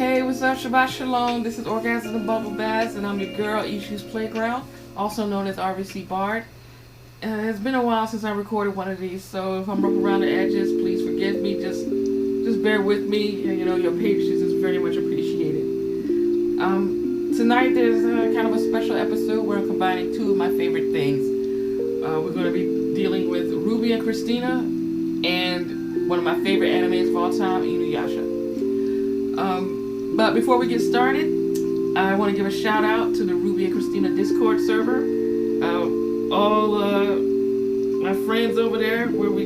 Hey, what's up? Shabbat Shalom. This is Orgasm and Bubble Baths, and I'm your girl, Issues Playground, also known as RVC Bard. It's been a while since I recorded one of these, so if I'm rough around the edges, please forgive me. Just bear with me. And, your patience is very much appreciated. Tonight there's kind of a special episode where I'm combining two of my favorite things. We're going to be dealing with Ruby and Christina, and one of my favorite animes of all time, Inuyasha. But before we get started, I want to give a shout out to the Ruby and Christina Discord server. All my friends over there, where we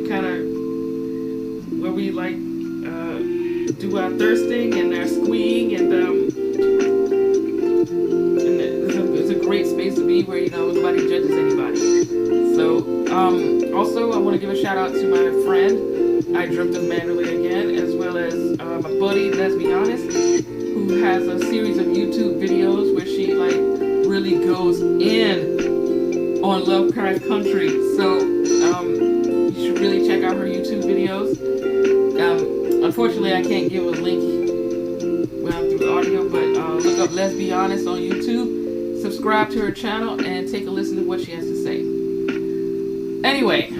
do our thirsting and our squeeing, and it's a great space to be where nobody judges anybody. So also I want to give a shout out to my friend I Dreamt of Mandalay again, as well as my buddy Let's Be Honest, who has a series of YouTube videos where she really goes in on Lovecraft Country. So you should really check out her YouTube videos. Unfortunately, I can't give a link through audio, but look up Let's Be Honest on YouTube, subscribe to her channel, and take a listen to what she has to say. Anyway,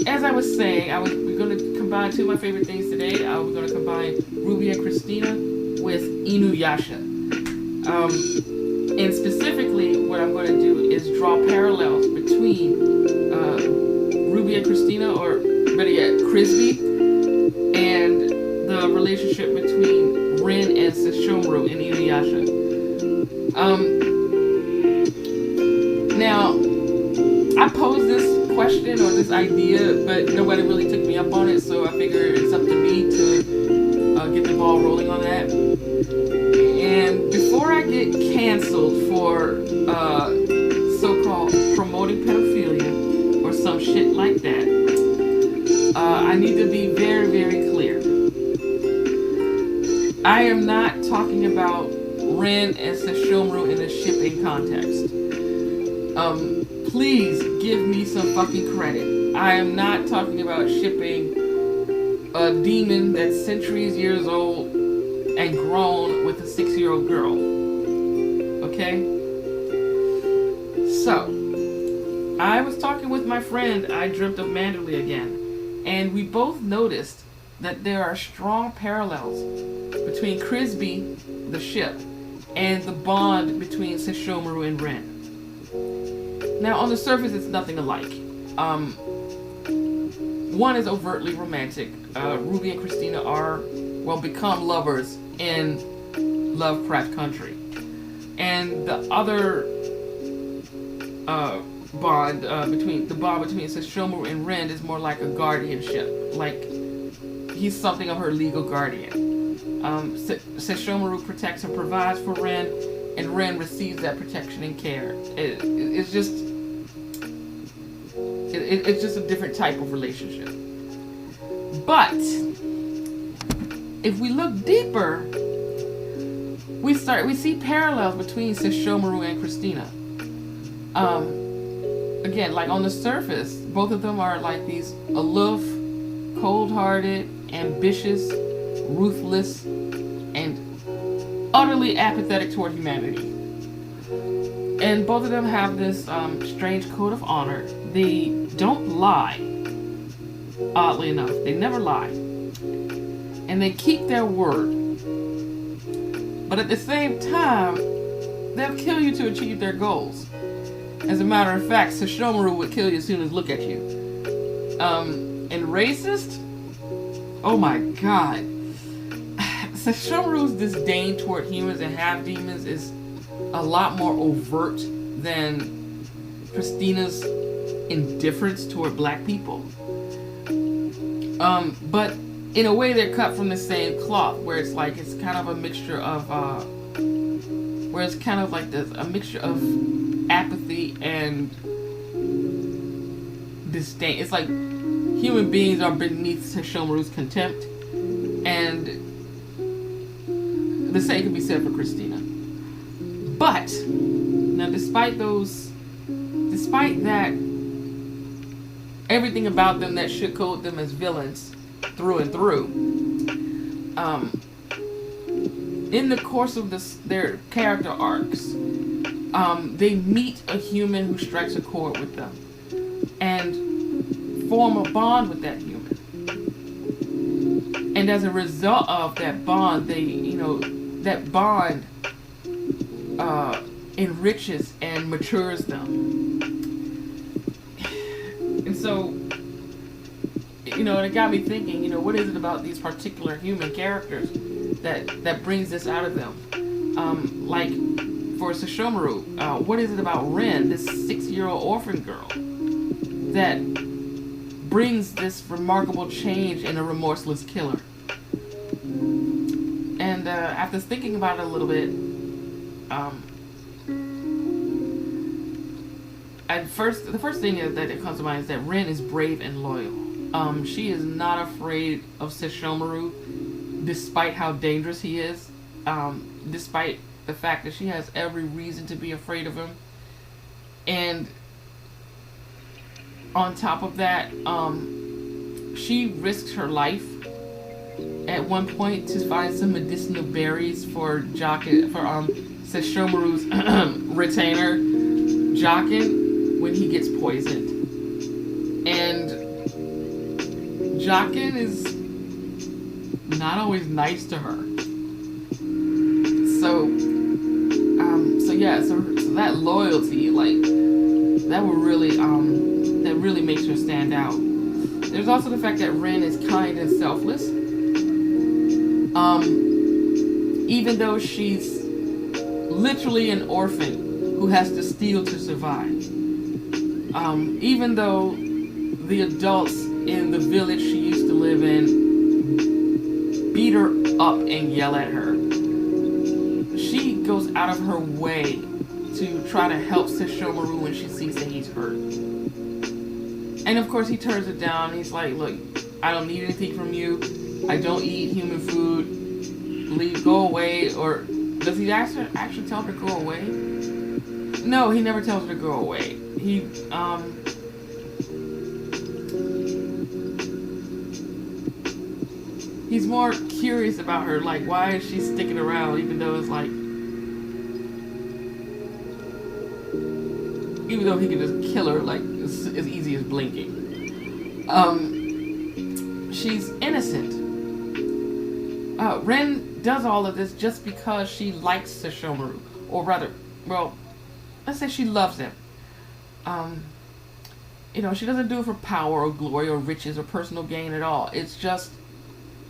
as I was saying, we're going to combine two of my favorite things today. We're going to combine Ruby and Christina with Inuyasha. And specifically, what I'm going to do is draw parallels between Ruby and Christina, or better yet, Chrisby, and the relationship between Rin and Sesshomaru in Inuyasha. Now, I posed this question or this idea, but nobody really took me up on it, so I figured it's up to me to get the ball rolling on that. And before I get canceled for so-called promoting pedophilia or some shit like that, I need to be very, very clear. I am not talking about Rin and Sesshomaru in a shipping context. Please give me some fucking credit. I am not talking about shipping a demon that's centuries years old and grown with a 6-year-old girl. Okay? So, I was talking with my friend I Dreamt of Mandalay again, and we both noticed that there are strong parallels between Chrisby, the ship, and the bond between Sesshomaru and Rin. Now, on the surface, it's nothing alike. One is overtly romantic. Ruby and Christina become lovers in Lovecraft Country. And the other bond between Sesshomaru and Rin is more like a guardianship. Like, he's something of her legal guardian. Sesshomaru protects and provides for Rin, and Rin receives that protection and care. It's just a different type of relationship. But if we look deeper, we see parallels between Sesshomaru and Christina. Again, like on the surface, both of them are like these aloof, cold-hearted, ambitious, ruthless, and utterly apathetic toward humanity. And both of them have this strange code of honor. They don't lie. Oddly enough, they never lie. And they keep their word. But at the same time, they'll kill you to achieve their goals. As a matter of fact, Sesshomaru would kill you as soon as look at you. And racist? Oh my god. Sesshomaru's disdain toward humans and half-demons is a lot more overt than Christina's indifference toward black people. But in a way, they're cut from the same cloth, where it's kind of a mixture of, a mixture of apathy and disdain. It's like human beings are beneath Sesshomaru's contempt, and the same can be said for Christina. But now, despite that, everything about them that should code them as villains through and through, in the course of their character arcs, they meet a human who strikes a chord with them and form a bond with that human. And as a result of that bond, that bond enriches and matures them. And so, and it got me thinking, what is it about these particular human characters that brings this out of them? Like for Sesshomaru, what is it about Ren, this 6-year-old orphan girl, that brings this remarkable change in a remorseless killer? And after thinking about it a little bit, the first thing that comes to mind is that Ren is brave and loyal. She is not afraid of Sesshomaru, despite how dangerous he is, despite the fact that she has every reason to be afraid of him. And on top of that, she risks her life at one point to find some medicinal berries for Sesshomaru's retainer, Jockin, when he gets poisoned. And Jockin is not always nice to her. So that loyalty, that really makes her stand out. There's also the fact that Ren is kind and selfless. Even though she's literally an orphan who has to steal to survive. Even though the adults in the village she used to live in beat her up and yell at her, she goes out of her way to try to help Sesshomaru when she sees that he's hurt. And of course he turns it down. He's like, look, I don't need anything from you. I don't eat human food. Go away. Or does he actually tell her to go away? No, he never tells her to go away. He's more curious about her, like, why is she sticking around, even though he could just kill her, like, as easy as blinking. She's innocent. Ren does all of this just because she likes Sesshomaru, or rather, let's say she loves him. She doesn't do it for power or glory or riches or personal gain at all. It's just,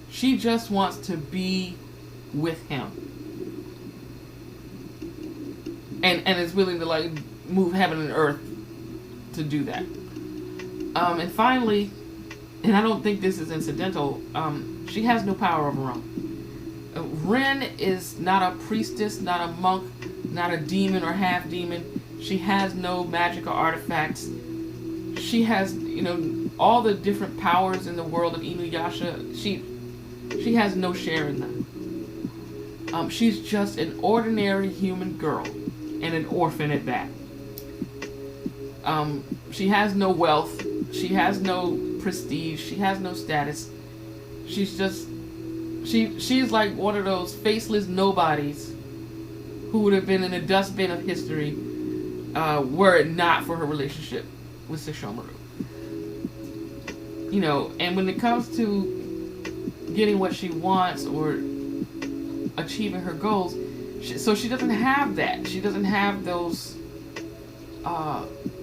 she just wants to be with him. And is willing to, move heaven and earth to do that. And finally, and I don't think this is incidental, she has no power of her own. Ren is not a priestess, not a monk, not a demon or half demon. She has no magical artifacts. She has, all the different powers in the world of Inuyasha. She has no share in them. She's just an ordinary human girl, and an orphan at that. She has no wealth. She has no prestige. She has no status. She's just, she's like one of those faceless nobodies who would have been in the dustbin of history were it not for her relationship with Sesshomaru. And when it comes to getting what she wants or achieving her goals, she doesn't have that. She doesn't have those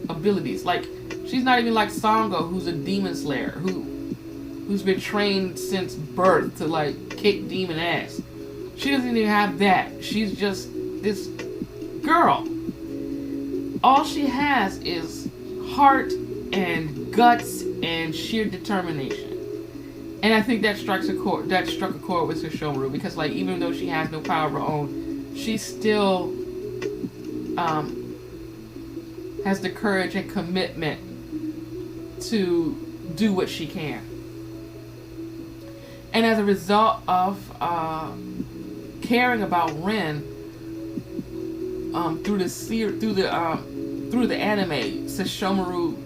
abilities. Like, she's not even like Sango, who's a demon slayer, who's been trained since birth to kick demon ass. She doesn't even have that. She's just this girl. All she has is heart and guts and sheer determination. And I think that struck a chord with Sesshomaru, because even though she has no power of her own, she still has the courage and commitment to do what she can. And as a result of caring about Ren through the anime, Sesshomaru,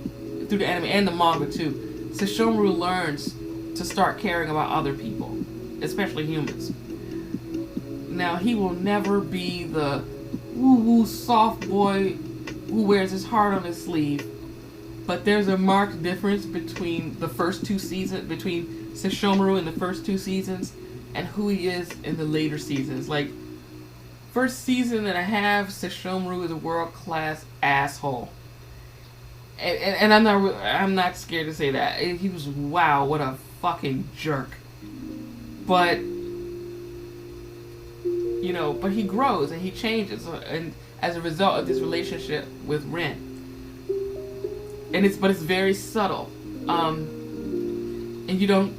through the anime and the manga too, Sesshomaru learns to start caring about other people, especially humans. Now, he will never be the woo-woo soft boy who wears his heart on his sleeve. But there's a marked difference between the first 2 seasons, between Sesshomaru in the first 2 seasons, and who he is in the later seasons. Like, first season and a half, Sesshomaru is a world-class asshole. And I'm not scared to say that. He was, wow, what a fucking jerk. But, you know, but he grows and he changes, and as a result of this relationship with Rin. But it's very subtle. And you don't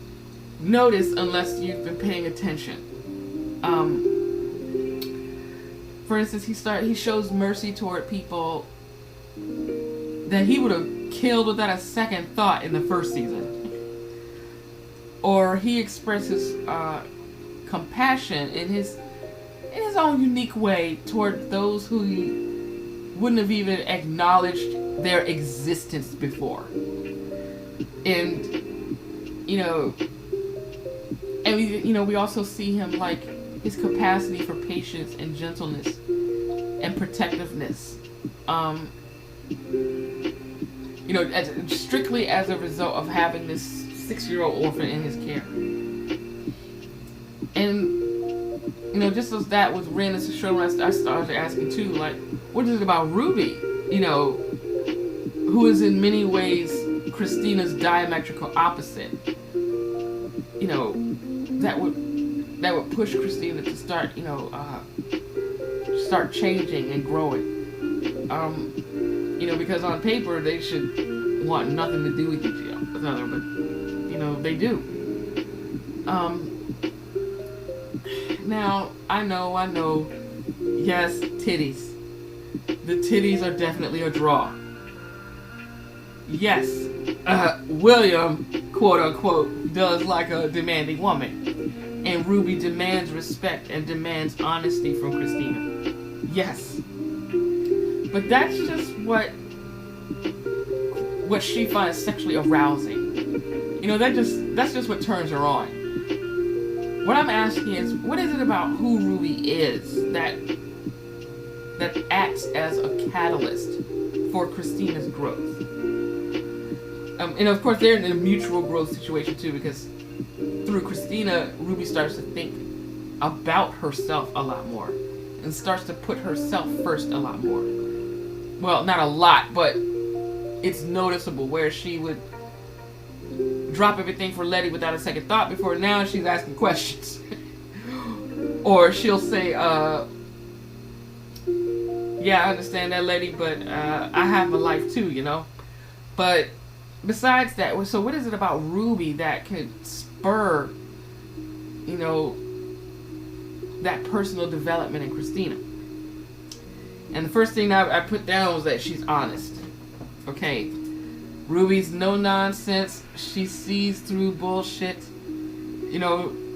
notice unless you've been paying attention. For instance, he shows mercy toward people that he would have killed without a second thought in the first season. Or he expresses compassion in his own unique way toward those who he wouldn't have even acknowledged their existence before. And we also see him, like, his capacity for patience and gentleness and protectiveness. Strictly as a result of having this 6-year-old orphan in his care. And, just as that with Rin and Sesshomaru, I started asking too, like, what is it about Ruby, who is in many ways Christina's diametrical opposite, that would push Christina to start, start changing and growing. Because on paper they should want nothing to do with each other, but they do. Now I know, yes, titties. The titties are definitely a draw. Yes, William, quote unquote, does like a demanding woman, and Ruby demands respect and demands honesty from Christina. Yes. But that's just what she finds sexually arousing. That's just what turns her on. What I'm asking is, what is it about who Ruby is that acts as a catalyst for Christina's growth? And of course, they're in a mutual growth situation too, because through Christina, Ruby starts to think about herself a lot more and starts to put herself first a lot more. Well, not a lot, but it's noticeable where she would drop everything for Letty without a second thought before now she's asking questions. Or she'll say, yeah, I understand that, Letty, but I have a life too, But besides that, so what is it about Ruby that could spur, that personal development in Christina? And the first thing I put down was that she's honest. Okay. Ruby's no nonsense. She sees through bullshit.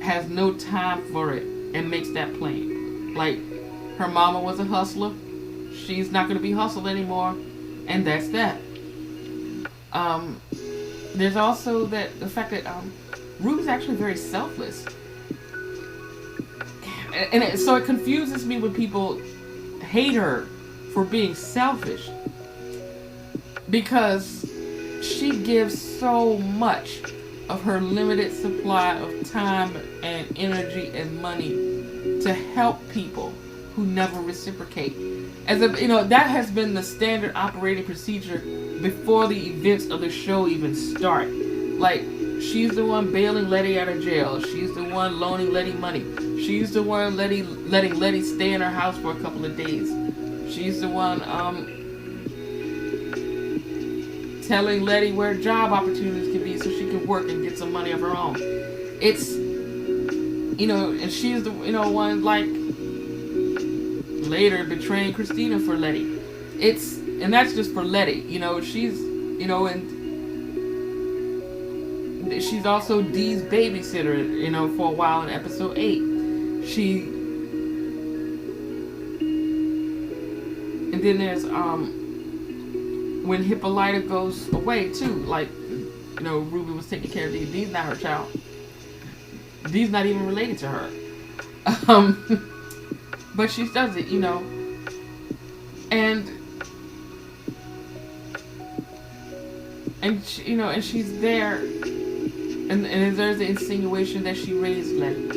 Has no time for it and makes that plain. Like, her mama was a hustler. She's not going to be hustled anymore. And that's that. There's also the fact that Ruby's actually very selfless. And so it confuses me when people hate her for being selfish, because she gives so much of her limited supply of time and energy and money to help people who never reciprocate. That has been the standard operating procedure before the events of the show even start. Like, she's the one bailing Letty out of jail. She's the one loaning Letty money. She's the one letting Letty stay in her house for a couple of days. She's the one telling Letty where job opportunities can be so she can work and get some money of her own. It's, and she's the, one, like, later betraying Christina for Letty. And that's just for Letty. She's, and she's also Dee's babysitter, for a while in episode 8. And then there's, when Hippolyta goes away too, like, Ruby was taking care of Dee. Dee's not her child. Dee's not even related to her. but she does it, and she, and she's there, and there's the insinuation that she raised Letty.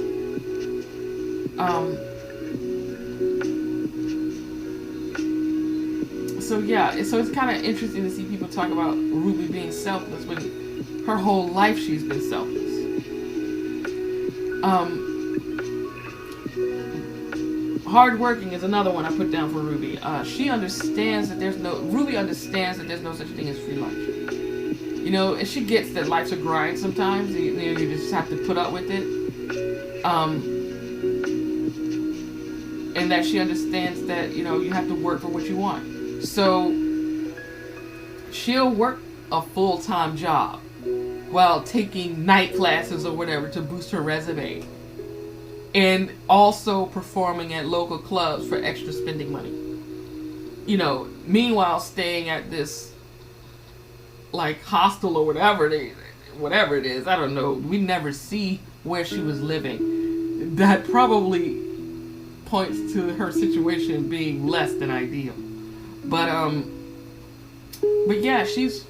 So yeah, so it's kind of interesting to see people talk about Ruby being selfless when her whole life she's been selfless. Hardworking is another one I put down for Ruby. She understands that Ruby understands that there's no such thing as free lunch. And she gets that life's a grind sometimes. You just have to put up with it. And that she understands that, you have to work for what you want. So she'll work a full-time job while taking night classes or whatever to boost her resume. And also performing at local clubs for extra spending money. Meanwhile staying at this hostel or whatever it is. I don't know. We never see where she was living. That probably points to her situation being less than ideal. But yeah, she's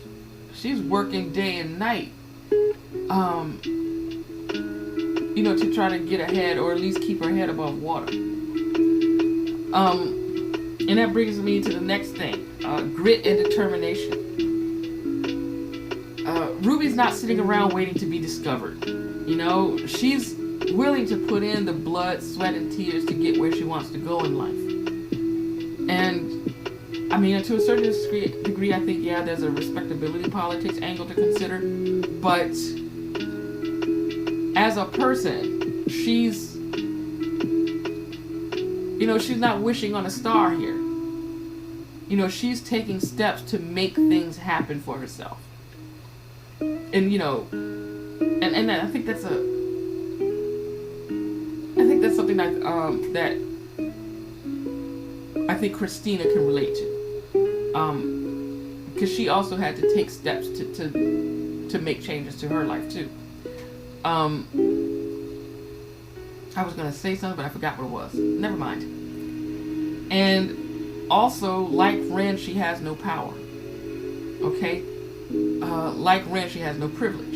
working day and night. To try to get ahead or at least keep her head above water. And that brings me to the next thing, grit and determination. Ruby's not sitting around waiting to be discovered. She's willing to put in the blood, sweat, and tears to get where she wants to go in life. And to a certain degree, I think, yeah, there's a respectability politics angle to consider. But as a person, she's not wishing on a star here. She's taking steps to make things happen for herself. And, and I think that's something that I think Christina can relate to. Because she also had to take steps to make changes to her life too. I was going to say something, but I forgot what it was. Never mind. And also, like Ren, she has no power. Okay? Like Ren, she has no privilege.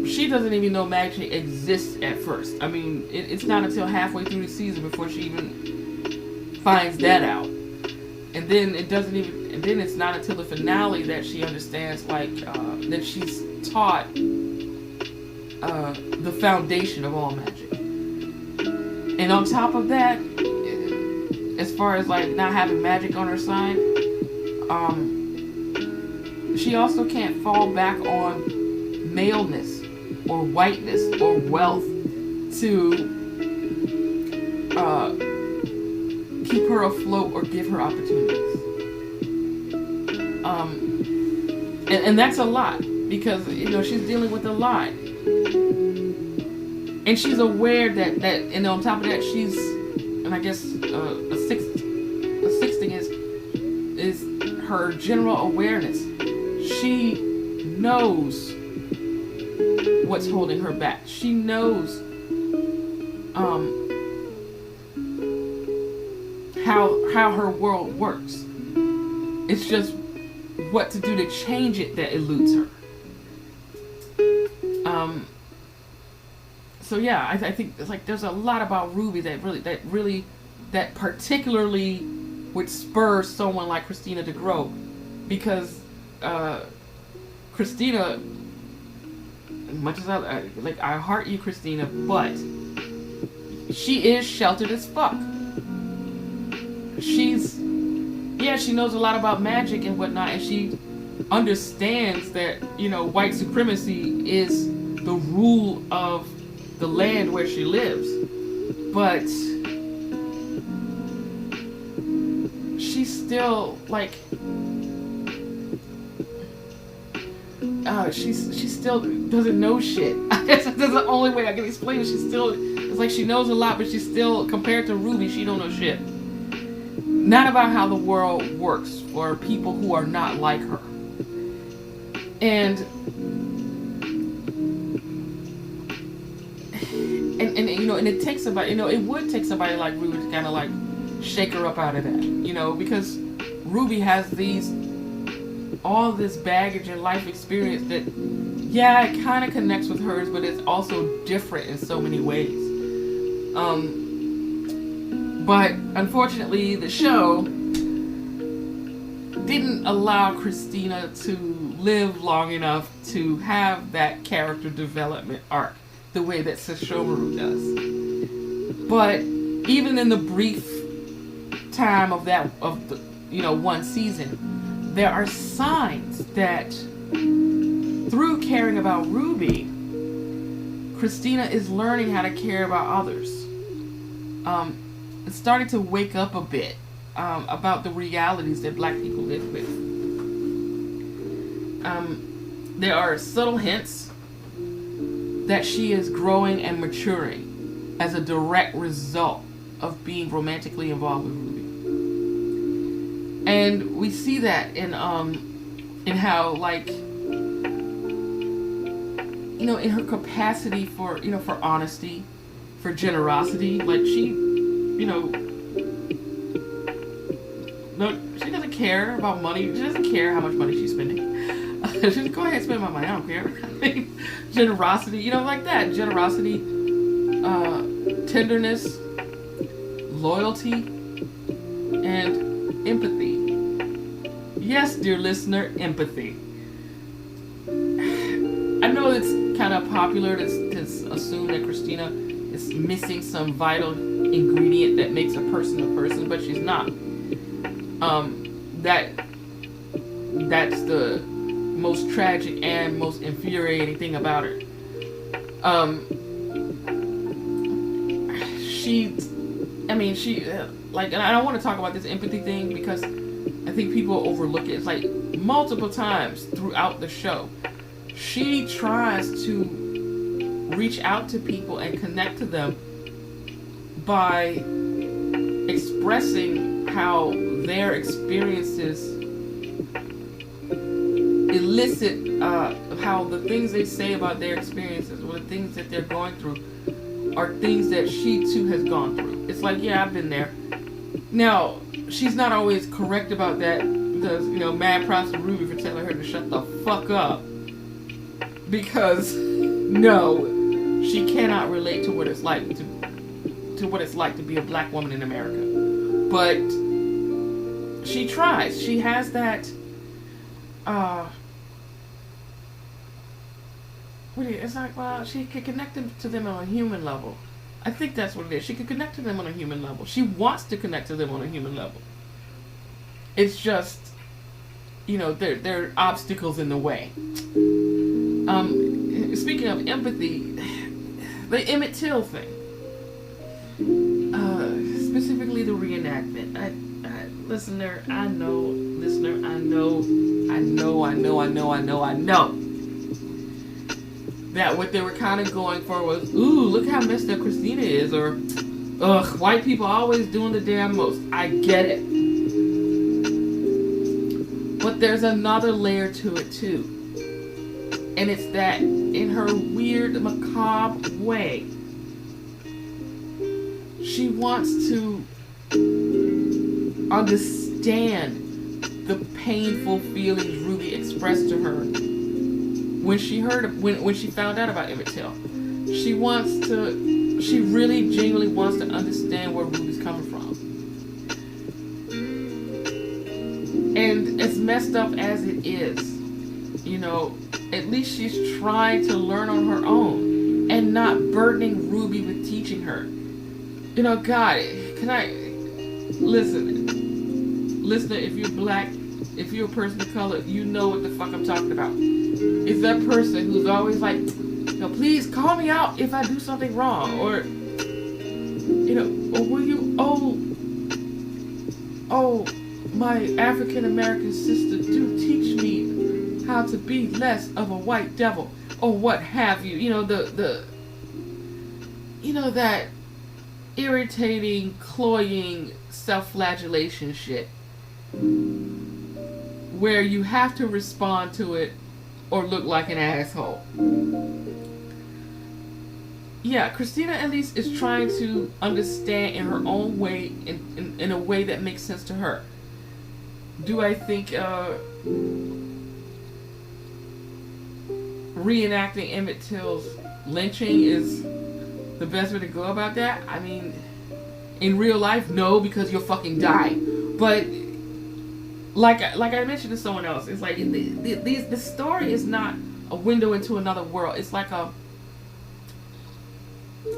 She doesn't even know magic exists at first. It's not until halfway through the season before she even finds that out. And then it's not until the finale that she understands, that she's taught the foundation of all magic. And on top of that, as far as not having magic on her side, she also can't fall back on maleness or whiteness or wealth to keep her afloat or give her opportunities. And that's a lot, because she's dealing with a lot. And she's aware that and on top of that, she's, and I guess a sixth thing is her general awareness. She knows what's holding her back. She knows how her world works. It's just what to do to change it that eludes her. So yeah, I think it's there's a lot about Ruby that particularly would spur someone like Christina to grow, because Christina, much as I heart you, Christina, but she is sheltered as fuck. She knows a lot about magic and whatnot, and she understands that white supremacy is the rule of the land where she lives, but she's still she still doesn't know shit. That's the only way I can explain it. It's she knows a lot, but she's still, compared to Ruby, she don't know shit. Not about how the world works for people who are not like her. and you know, and it takes somebody, you know, it would take somebody like Ruby to kind of like shake her up out of that, you know, because Ruby has all this baggage and life experience that, yeah, it kind of connects with hers, but it's also different in so many ways. But unfortunately, the show didn't allow Christina to live long enough to have that character development arc the way that Sesshomaru does. But even in the brief time of the one season, there are signs that through caring about Ruby, Christina is learning how to care about others. It's starting to wake up a bit about the realities that Black people live with. There are subtle hints that she is growing and maturing as a direct result of being romantically involved with Ruby. And we see that in how, like, you know, in her capacity for, you know, for honesty, for generosity. Like, she, you know, no, she doesn't care about money. She doesn't care how much money she's spending. She just go ahead and spend my money. I don't care. I mean, generosity, you know, like that. Generosity, tenderness, loyalty, and empathy. Yes, dear listener, empathy. I know it's kind of popular to assume that Christina is missing some vital ingredient that makes a person, but she's not. That's the most tragic and most infuriating thing about her. She, like, and I don't want to talk about this empathy thing because I think people overlook it. It's like multiple times throughout the show, she tries to reach out to people and connect to them by expressing how their experiences elicit how the things they say about their experiences or the things that they're going through are things that she too has gone through. It's like, yeah, I've been there. Now, she's not always correct about that because, you know, mad props to Ruby for telling her to shut the fuck up. Because, no, she cannot relate to what it's like to what it's like to be a Black woman in America. But she tries. She has that it's like, well, she could connect to them on a human level. I think that's what it is. She could connect to them on a human level. She wants to connect to them on a human level. It's just, you know, there are obstacles in the way. Speaking of empathy, the Emmett Till thing. Specifically the reenactment. Listener, I know that what they were kind of going for was, ooh, look how messed up Christina is, or, ugh, white people always doing the damn most. I get it. But there's another layer to it too. And it's that in her weird, macabre way, she wants to understand the painful feelings Ruby expressed to her when she found out about Emmett Till. She really genuinely wants to understand where Ruby's coming from. And as messed up as it is, you know, at least she's trying to learn on her own and not burdening Ruby with teaching her. You know, God, can I listen, listener, if you're Black, if you're a person of color, you know what the fuck I'm talking about. It's that person who's always like, you know, please call me out if I do something wrong, or, you know, or will you, oh, my African American sister, do teach me how to be less of a white devil, or what have you. You know, that irritating, cloying self-flagellation shit where you have to respond to it or look like an asshole. yeah, Christina at least is trying to understand in her own way, in a way that makes sense to her. Do I think reenacting Emmett Till's lynching is the best way to go about that? I mean, in real life, no, because you'll fucking die. But like I mentioned to someone else, it's like the story is not a window into another world. It's like an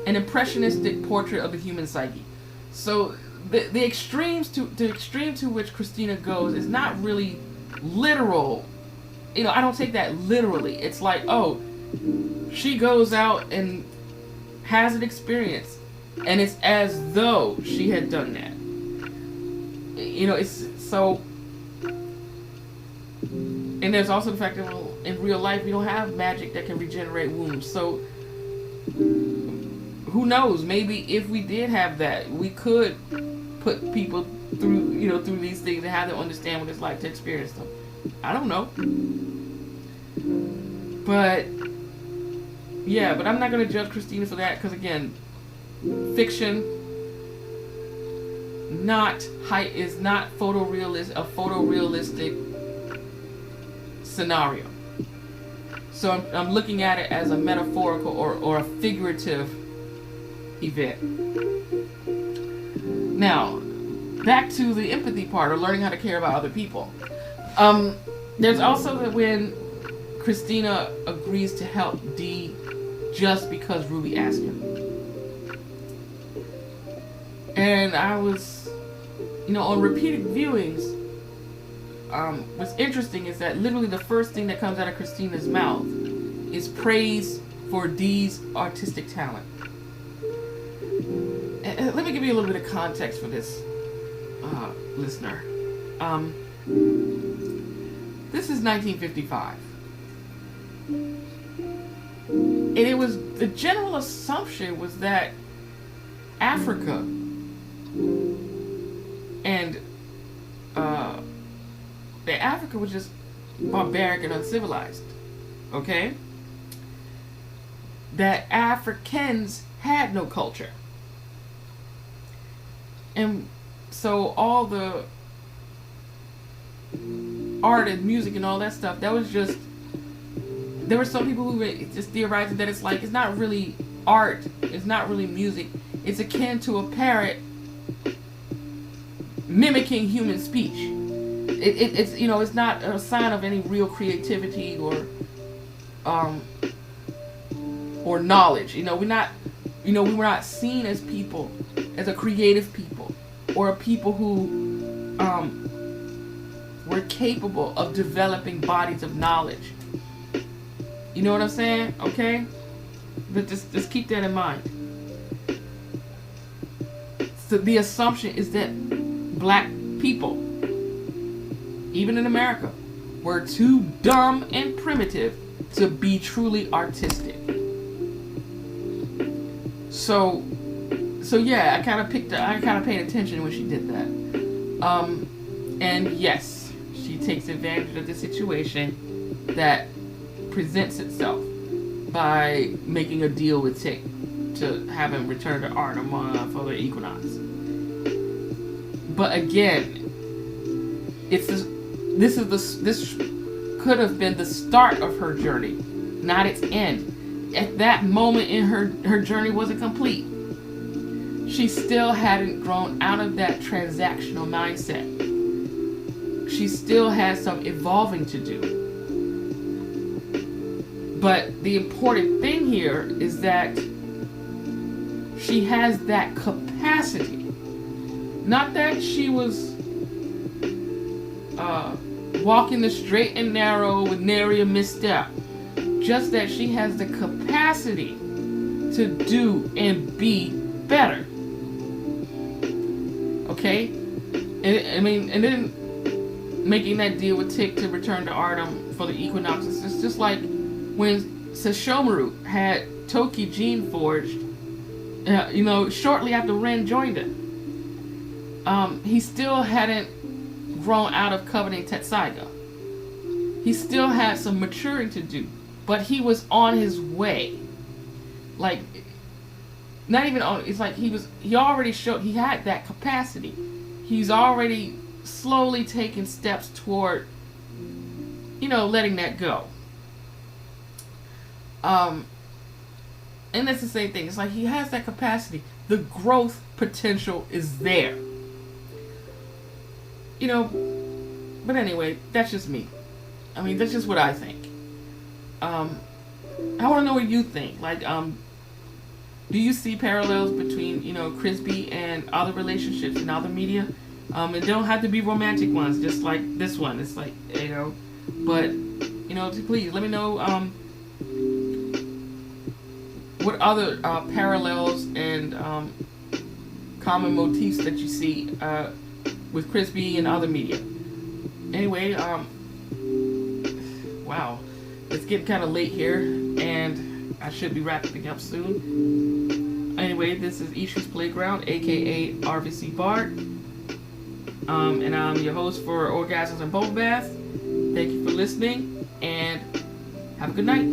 impressionistic portrait of the human psyche. So the extreme to which Christina goes is not really literal. You know, I don't take that literally. It's like, oh, she goes out and has an experience, and it's as though she had done that. You know, it's so. And there's also the fact that in real life we don't have magic that can regenerate wounds. So who knows? Maybe if we did have that, we could put people through these things and have them understand what it's like to experience them. I don't know. But yeah, but I'm not going to judge Christina for that, because again, fiction is not a photorealistic scenario. So I'm looking at it as a metaphorical or a figurative event. Now, back to the empathy part, or learning how to care about other people. There's also that when Christina agrees to help Dee just because Ruby asked her. And I was, on repeated viewings, what's interesting is that literally the first thing that comes out of Christina's mouth is praise for Dee's artistic talent. And let me give you a little bit of context for this listener. This is 1955. And it was, the general assumption was that Africa and that Africa was just barbaric and uncivilized. Okay? That Africans had no culture. And so all the art and music and all that stuff, that was just, there were some people who were just theorizing that it's like, it's not really art, it's not really music, it's akin to a parrot mimicking human speech. It's it's not a sign of any real creativity or knowledge. We're not, we were not seen as people, as a creative people, or a people who were capable of developing bodies of knowledge. You know what I'm saying? Okay? But just keep that in mind. So the assumption is that black people, even in America, were too dumb and primitive to be truly artistic. So yeah, I kind of paid attention when she did that. And yes, she takes advantage of the situation that presents itself by making a deal with Tick to have him return to Arnhem for the equinox. But again, this could have been the start of her journey, not its end. At that moment in her journey wasn't complete. She still hadn't grown out of that transactional mindset. She still has some evolving to do. But the important thing here is that she has that capacity. Not that she was walking the straight and narrow with nary a misstep. Just that she has the capacity to do and be better. Okay? And then making that deal with Tick to return to Arnhem for the equinox. It's just like when Sesshomaru had Toki Jean forged, shortly after Ren joined it. He still hadn't grown out of coveting Tetsaiga. He still had some maturing to do, but he was on his way. Like, not even on. It's like he already showed he had that capacity. He's already slowly taking steps toward, letting that go. And that's the same thing. It's like he has that capacity. The growth potential is there. But anyway, that's just me. I mean, that's just what I think. I want to know what you think. Like, do you see parallels between, Chrisby and other relationships in other media? It don't have to be romantic ones, just like this one. It's like, but, please let me know, what other parallels and common motifs that you see with Chrisby and other media. Anyway, wow, it's getting kind of late here, and I should be wrapping up soon. Anyway, this is Issues Playground, aka RVC Bart, and I'm your host for Orgasms and Bubble Bath. Thank you for listening, and have a good night.